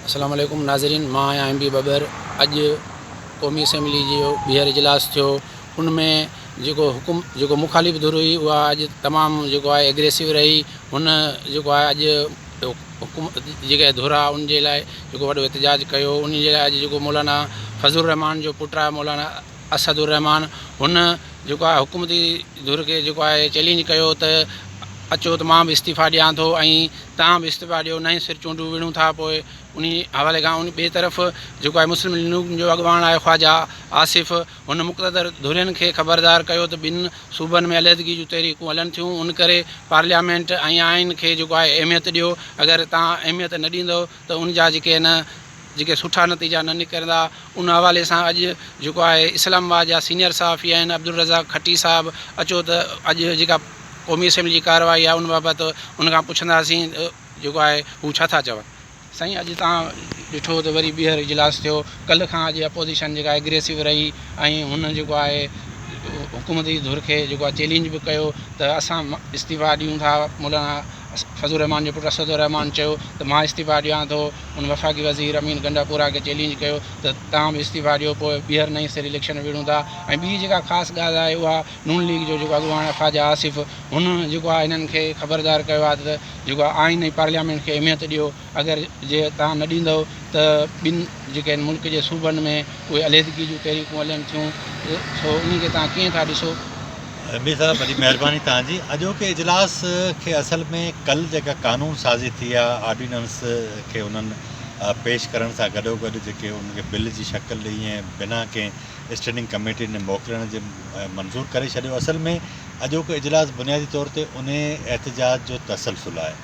अस्सलाम वालेकुम नाज़रीन, मां आहियां एम बी बबर। अॼु क़ौमी असैम्बली जो ॿीहर इजलास थियो। उन में जेको मुखालिफ़ धुर हुई उहा अॼु तमामु जेको आहे एग्रेसिव रही। हुन जेको आहे अॼु हुकूमत जेका धुर आहे उन जे लाइ जेको वॾो एहतजाज कयो। उन जे लाइ अॼु जेको मौलाना फज़लुर रहमान जो पुटु आहे मौलाना असदुर रहमान, हुन जेको आहे हुकूमती धुर खे जेको आहे चैलेंज कयो त अचो त मां बि इस्तीफ़ा ॾियां थो ऐं तव्हां बि इस्तीफ़ा ॾियो, नई सिर चूंडूं विढ़ूं था। पोइ उन हवाले खां ॿिए तरफ़ जेको आहे मुस्लिम लीग जो अॻुवान आहे ख़्वाजा आसिफ़, हुन मुक़तदर धुरियुनि खे ख़बरदार कयो त ॿिनि सूबनि में अलहदगी जूं तहरीकूं हलनि थियूं। उन करे पार्लियामेंट ऐं आइन खे जेको आहे अहमियत ॾियो। अगरि तव्हां अहमियत न ॾींदव त उन जा जेके सुठा नतीजा न निकिरंदा। उन हवाले सां अॼु जेको आहे इस्लामाबाद जा सीनियर सहाफ़ी आहिनि अब्दुल रज़ाक खटी साहिबु, अचो त अॼु जेका क़ौमी असैम्बली जी कार्रवाई आहे उन बाबति उन खां पुछंदासीं जेको आहे हू छा था चवनि। साईं, अॼु तव्हां ॾिठो त वरी ॿीहर इजलास थियो। कल्ह खां अॼु अपोज़िशन जेका एग्रेसिव रही ऐं हुन जेको आहे हुकूमती धुर खे जेको आहे चैलेंज बि कयो त असां इस्तीफ़ा ॾियूं था। मौलाना फज़लुर रहमान जो पुटु असदुर रहमान चयो त मां इस्तीफ़ा ॾियां थो। उन वफ़ाक़ी वज़ीर अमीन गंडापुरा खे चैलेंज कयो त तव्हां बि इस्तीफ़ा ॾियो, पोइ ॿीहर नई सिर इलेक्शन विढ़ूं था। ऐं ॿी जेका ख़ासि ॻाल्हि आहे उहा नून लीग जो जेको अॻुवान आहे ख़्वाजा आसिफ़, हुन जेको आहे हिननि खे ख़बरदार कयो आहे त जेको आहे आइन ऐं पार्लियामेंट खे अहमियत ॾियो। अगरि जे तव्हां न ॾींदव त ॿिनि जेके आहिनि मुल्क जे सूबनि में उहे अलहदगी जूं तहरीकूं हलनि थियूं। सो उन खे तव्हां कीअं था ॾिसो? एम बी साहब, वॾी महिरबानी तव्हांजी। अॼोके इजलास खे असल में कल्ह जेका कानून साज़ी थी आहे, ऑर्डिनेंस खे उन्हनि पेश करण सां गॾोगॾु जेके उनखे बिल जी शक्ल ॾेई ऐं बिना कंहिं स्टैंडिंग कमेटी ने मोकिलण जे मंज़ूर करे छॾियो। असल में अॼोको इजलास बुनियादी तौर ते उन एहतजाज जो तसलसुल आहे।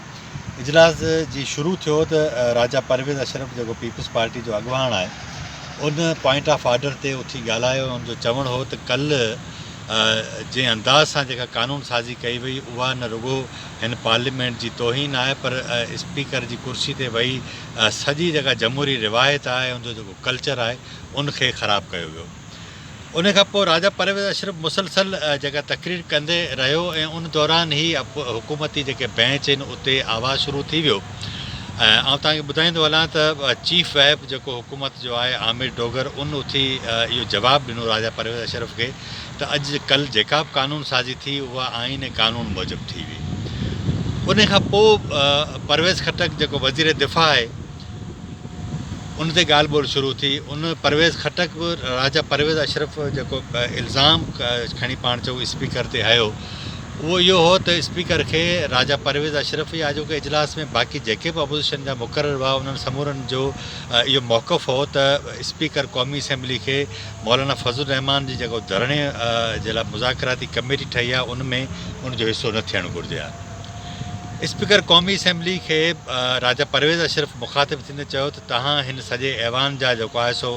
इजलास जी शुरू थियो त राजा परवेज़ अशरफ जेको पीपल्स पार्टी जो अॻुवान आहे, उन पॉइंट ऑफ ऑर्डर ते उथी ॻाल्हायो। उनजो चवणु हो त कल्ह जंहिं अंदाज़ सां जेका कानून साज़ी कई वई उहा न रुॻो हिन पार्लियामेंट जी तौहीन आहे, पर स्पीकर जी कुर्सी ते वेही सॼी जेका जमहूरी रिवायत आहे, उनजो जेको कल्चर आहे, उनखे ख़राबु कयो वियो। उन खां पोइ राजा परवेज़ अशरफ मुसलसल जेका तक़रीर कंदे रहियो ऐं उन दौरान ई हुकूमती जेके बेंच आहिनि उते आवाज़ु शुरू थी वियो। ऐं तव्हांखे ॿुधाईंदो हलां त चीफ वैब जेको हुकूमत जो आहे आमिर डोगर, उन उथी इहो जवाबु ॾिनो राजा परवेज़ अशरफ खे त अॼु कल्ह जेका बि कानून साज़ी थी उहा आइन ऐं कानून मूजिबि थी हुई। उन खां पोइ परवेज़ खटक जेको वज़ीर दिफ़ा आहे उन ते ॻाल्हि ॿोल शुरू थी। उन परवेज़ खटक बि राजा परवेज़ अशरफ जेको इल्ज़ाम खणी पाण चयो स्पीकर ते हयो, उहो इहो हो त स्पीकर खे राजा परवेज़ अशरफ या अॼोके इजलास में बाक़ी जेके बि अपोज़िशन जा मुक़रर हुआ उन्हनि समूरनि जो इहो मौक़िफ़ हो त स्पीकर क़ौमी असैम्बली खे मौलाना फज़लुर रहमान जी जेको धरणे जे लाइ मुज़ाकराती कमेटी ठही आहे उन में उनजो हिसो न थियणु घुरिजे आहे। स्पीकर क़ौमी असैम्बली खे राजा परवेज़ अशरफ मुखातिब थींदे चयो त तव्हां हिन सॼे ऐवान जा जेको आहे सो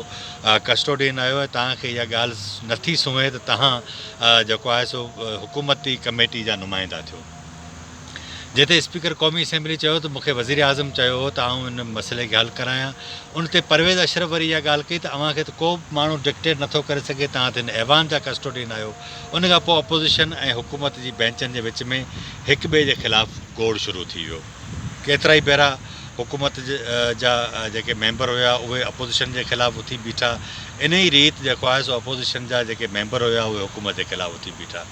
कस्टोडियन आहियो ऐं तव्हांखे इहा ॻाल्हि नथी सुम्हे त तव्हां जेको आहे सो हुकूमती कमेटी जा नुमाइंदा थियो। जिते स्पीकर क़ौमी असैम्बली चयो त मूंखे वज़ीर आज़म चयो हो त आउं हिन मसइले खे हल करायां। उन ते परवेज़ अशरफ वरी इहा ॻाल्हि कई त अव्हांखे त को बि माण्हू डिक्टेट नथो करे सघे, तव्हां त हिन ऐवान जा कस्टोडियन आहियो। उन खां पोइ अपोज़िशन ऐं हुकूमत जी बेंचनि जे विच में हिक ॿिए जे ख़िलाफ़ु गोड़ शुरू थी वियो। केतिरा ई भेरा हुकूमत जा जेके मेंबर हुआ उहे अपोज़िशन जे ख़िलाफ़ु उथी बीठा। इन ई रीति जेको आहे सो अपोज़िशन जा जेके मेंबर हुआ उहे हुकूमत जे ख़िलाफ़ु उथी बीठा।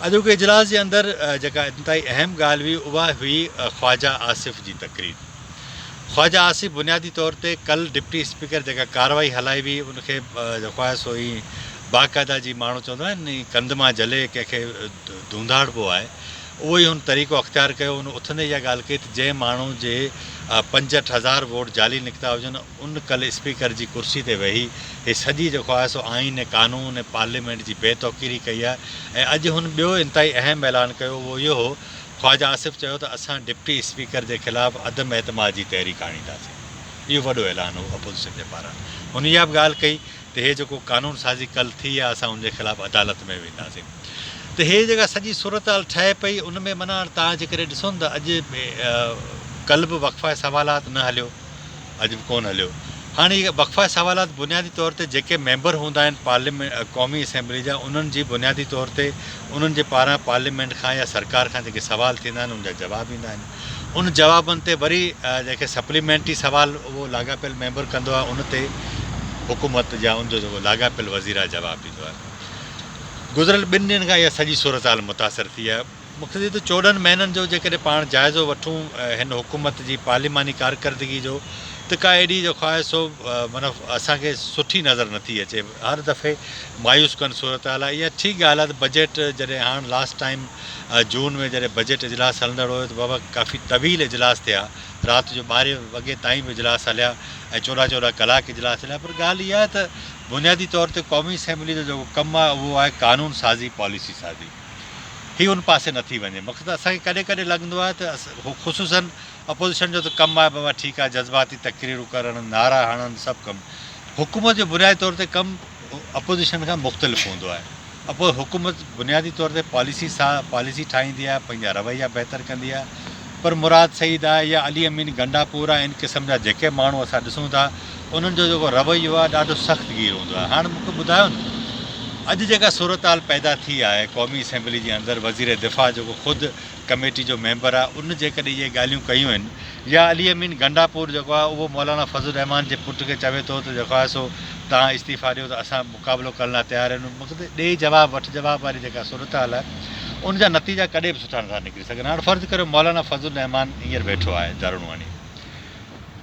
अॼोके इजलास जे अंदरि जेका इंतिहाई अहम ॻाल्हि हुई उहा हुई ख़्वाजा आसिफ़ जी तक़रीर। ख़्वाजा आसिफ़ बुनियादी तौर ते कल्ह डिप्टी स्पीकर जेका कार्रवाई हलाई हुई उनखे जेको आहे सो ई बाक़ाइदा जी माण्हू चवंदा आहिनि कंध मां जले कंहिंखे धूंधाड़बो आहे, उहो ई हुन तरीक़ो अख़्तियार कयो। उन उथंदे इहा ॻाल्हि कई त जंहिं माण्हू जे 65,000 वोट जाली निकिता हुजनि उन कल्ह स्पीकर जी कुर्सी ते वेही हे सॼी जेको आहे सो आइन ऐं कानून ऐं पार्लियामेंट जी बेतौक़ीरी कई आहे। ऐं अॼु हुन ॿियो इंतिहाई अहम ऐलान कयो, उहो इहो हो ख़्वाजा आसिफ़ चयो त असां डिप्टी स्पीकर जे ख़िलाफ़ु अदम एतमाद जी तहरीक आणींदासीं। इहो वॾो ऐलान हो अपोज़िशन जे पारां। हुन इहा बि ॻाल्हि कई त हे जेको कानून साज़ी कल्ह थी आहे असां उनजे ख़िलाफ़ु अदालत में वेंदासीं। त हे जेका सॼी सूरत हाल ठहे पई उन में माना तव्हां जेकॾहिं ॾिसो न त अॼु कल्ह बि वक़फ़ा सवालात न हलियो, अॼु बि कोन हलियो। हाणे इहे वक़फ़ा सवालात बुनियादी तौर ते जेके मेंबर हूंदा आहिनि पार्लियामेंट क़ौमी असैम्बली जा उन्हनि जी बुनियादी तौर ते उन्हनि जे पारां पार्लियामेंट खां या सरकार खां जेके सवाल थींदा आहिनि उनजा जवाब ईंदा आहिनि। उन जवाबनि ते वरी जेके सप्लीमेंट्री सवाल उहो लाॻापियल मेंबर कंदो आहे, उन ते हुकूमत या उनजो जेको लाॻापियल वज़ीर आहे जवाबु ॾींदो आहे। गुज़िरियल 2 ॾींहंनि खां इहा सॼी सूरत हाल मुतासिर थी आहे। मूंखे त 14 महीननि जो जेकॾहिं पाण जाइज़ो वठूं हिन हुकूमत जी पार्लिमानी कारकर्दगी जो, त का एॾी जो ख़्वाहिश हो मतिलबु असांखे सुठी नज़र नथी अचे। हर दफ़े मायूस कनि सूरत हाल आहे। इहा ठीकु ॻाल्हि आहे त बजट जॾहिं हाणे लास्ट टाइम जून में जॾहिं बजट इजलास हलंदड़ हुयो त बाबा काफ़ी तवील इजलास थिया, राति जो 12 वॻे ताईं बि इजलास हलिया ऐं 14 कलाक इजलास हलिया। पर ॻाल्हि इहा आहे त बुनियादी तौर ते क़ौमी असेंबली जो जेको कमु आहे उहो आहे कानून साज़ी, पॉलिसी साज़ी। हीअ उन पासे नथी वञे। मक़सदु असांखे कॾहिं कॾहिं लॻंदो आहे त ख़ुशूसनि अपोज़िशन जो त कमु आहे बाबा ठीकु आहे, जज़्बाती तक़रीरूं करणु, नारा हणनि, सभु कमु। हुकूमत जो बुनियादी तौर ते कमु अपोज़िशन खां मुख़्तलिफ़ हूंदो आहे। हुकूमत बुनियादी तौर ते पॉलिसी ठाहींदी आहे, पंहिंजा रवैया बहितर कंदी आहे। पर मुराद सईद आहे या अली अमीन गंडापुर आहे, इन क़िस्म जा जेके माण्हू असां ॾिसूं था उन्हनि जो जेको रवैयो आहे ॾाढो सख़्तगीर हूंदो आहे। हाणे मूंखे ॿुधायो न, अॼु जेका सूरत हाल पैदा थी आहे क़ौमी असेंबली जे अंदरि, वज़ीर दिफ़ा जेको ख़ुदि कमेटी जो मेंबर आहे, उन जेकॾहिं इहे ॻाल्हियूं कयूं आहिनि, या अली अमीन गंडापुर जेको आहे उहो मौलाना फज़लुर रहमान जे पुट खे चवे थो त जेको आहे सो तव्हां इस्तीफ़ा ॾियो त असां मुक़ाबिलो करण लाइ तयारु आहियूं। मूंखे त ॾे जवाबु वठि जवाब वारी जेका सूरत हाल आहे उनजा नतीजा कॾहिं बि सुठा नथा निकिरी सघनि। हाणे फ़र्ज़ु करियो मौलाना फज़लुर रहमान हींअर वेठो आहे धरणो हणी,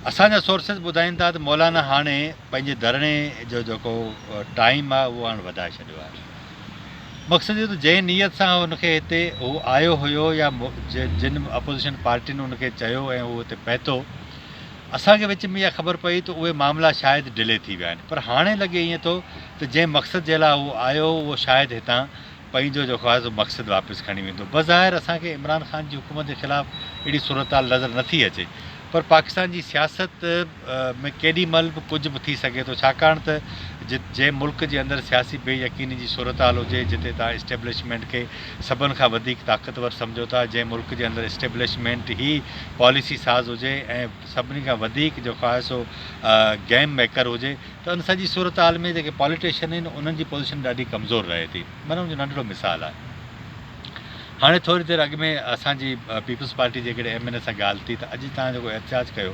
असांजा सोर्सिस ॿुधाइनि था त मौलाना हाणे पंहिंजे धरणे जो जेको टाइम आहे उहो हाणे वधाए छॾियो आहे। मक़सदु इहो त जंहिं नियत सां हुनखे हिते हू आयो हुयो या जिन अपोज़िशन पार्टियुनि हुनखे चयो ऐं उहो हिते पहुतो, असांखे विच में इहा ख़बर पई त उहे मामला शायदि डिले थी विया आहिनि। पर हाणे लॻे ईअं थो त जंहिं मक़सद जे लाइ उहो आयो उहो शायदि हितां पंहिंजो जेको आहे सो मक़सदु वापसि खणी वेंदो। बज़ाहिर असांखे इमरान ख़ान जी हुकूमत जे ख़िलाफ़ु अहिड़ी सूरत हाल नज़र नथी अचे, पर पाकिस्तान जी सियासत में केॾी महिल बि कुझु बि थी सघे थो। छाकाणि त जंहिं मुल्क जे अंदरि सियासी बेयकीनी जी सूरत हाल हुजे, जिते तव्हां इस्टेब्लिशमेंट खे सभिनि खां वधीक ताक़तवर सम्झो था, जंहिं मुल्क जे अंदरि इस्टेब्लिशमेंट ई पॉलिसी साज़ हुजे ऐं सभिनी खां वधीक जेको आहे सो गेम मेकर हुजे, त उन सॼी सूरत हाल में जेके पॉलिटिशियन आहिनि उन्हनि जी पोज़ीशन ॾाढी कमज़ोर रहे थी। माना उनजो नंढिड़ो मिसाल आहे, हाणे थोरी देरि अॻु में असांजी पीपल्स पार्टी जे कॾहिं MNA सां ॻाल्हि थी, त अॼु तव्हां जेको एहतिजाज कयो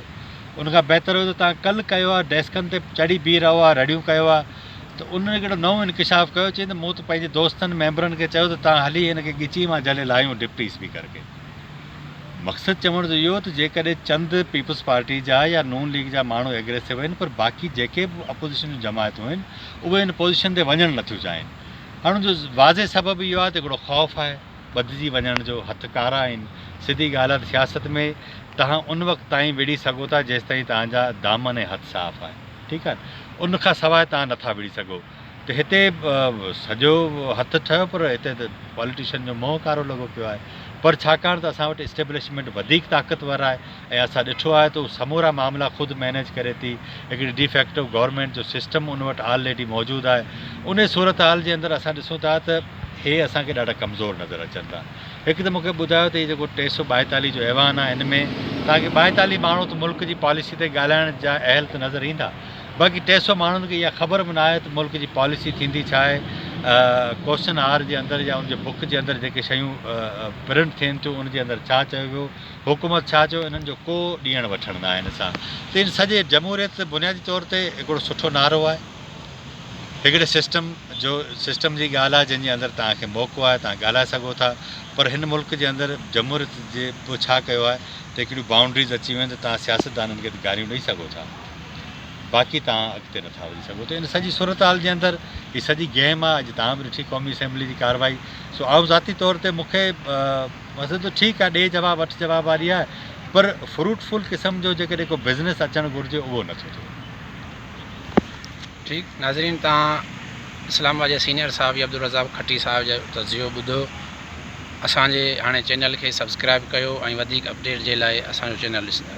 उनखां बहितर हुयो त तव्हां कल्ह कयो आहे, डेस्कनि ते चढ़ी बीह रहो आहे, रड़ियूं कयो आहे। त उन हिकिड़ो नओं इंकिशाफ़ कयो, चई त मूं त पंहिंजे दोस्तनि मेंबरनि खे चयो त तव्हां हली हिनखे ॻिची मां जले लाहियूं डिप्टी स्पीकर खे। मक़सदु चवण जो इहो त जेकॾहिं चंद पीपल्स पार्टी जा या नून लीग जा माण्हू एग्रेसिव आहिनि, पर बाक़ी जेके बि अपोज़िशन जूं जमायतूं आहिनि उहे हिन पोज़ीशन ते वञणु नथियूं चाहिनि। हाणे उनजो वाज़े सबबु इहो आहे त हिकिड़ो ख़ौफ़ आहे ॿधिजी वञण जो, हथ कारा आहिनि। सिधी ॻाल्हि आहे त सियासत में तव्हां उन वक़्तु ताईं विड़ी सघो था जेसि ताईं तव्हांजा दामन ऐं हथ साफ़ आहे, ठीकु आहे। उन खां सवाइ तव्हां नथा विड़ी सघो। त हिते सॼो हथ ठहियो, पर हिते त पॉलिटिशियन जो मोह कारो लॻो पियो आहे। पर छाकाणि त असां वटि इस्टेब्लिशमेंट वधीक ताक़तवर आहे ऐं असां ॾिठो आहे त समूरा मामला ख़ुदि मैनेज करे थी, हिकिड़ी डिफेक्टिव गवर्नमेंट जो सिस्टम उन वटि ऑलरेडी मौजूदु आहे। उन सूरत हाल जे अंदरि असां ॾिसूं था त हे असांखे ॾाढा कमज़ोर नज़र अचनि था। हिकु त मूंखे ॿुधायो त हीउ जेको 342 जो ऐवान आहे, हिन में तव्हांखे 42 माण्हू त मुल्क जी पॉलिसी ते ॻाल्हाइण जा अहल त नज़र ईंदा, बाक़ी 300 माण्हुनि खे इहा ख़बर बि न आहे त मुल्क जी पॉलिसी थींदी छा आहे। क्वेश्चन आर जे अंदरि या उनजे बुक जे अंदरि जेके शयूं प्रिंट थियनि थियूं उनजे अंदरि छा चयो वियो, हुकूमत छा चयो, इन्हनि जो को ॾियणु वठणु न आहे हिन सां। त इन सॼे जमहूरियत बुनियादी तौर ते हिकिड़ो सुठो नारो आहे, हिकिड़े सिस्टम जी ॻाल्हि आहे जंहिंजे अंदरि तव्हांखे मौक़ो आहे, तव्हां ॻाल्हाए सघो था। पर हिन मुल्क जे अंदरि जमहूरियत जे पोइ छा कयो आहे त हिकिड़ियूं बाउंड्रीज़ अची वियूं आहिनि त तव्हां सियासतदाननि खे गारियूं ॾेई सघो था, बाक़ी तव्हां अॻिते नथा वधी सघो। त इन सॼी सूरत हाल जे अंदरि हीअ सॼी गेम आहे। अॼु तव्हां बि ॾिठी क़ौमी असेंबली जी कार्रवाई। सो आउं ज़ाती तौर ते मूंखे मतिलबु ठीकु आहे, ॾे जवाबु वठि जवाबु वारी आहे, पर फ्रूटफुल क़िस्म जो जेकॾहिं को बिज़नेस अचणु घुरिजे उहो नथो थिए। ठीकु नाज़रीन, तव्हां इस्लामाबाद जा सीनियर साहिब अब्दुल रज़ाक खटी साहिब जो तज़ियो ॿुधो। असांजे हाणे चैनल खे सब्सक्राइब कयो ऐं वधीक अपडेट जे लाइ असांजो चैनल ॾिसंदा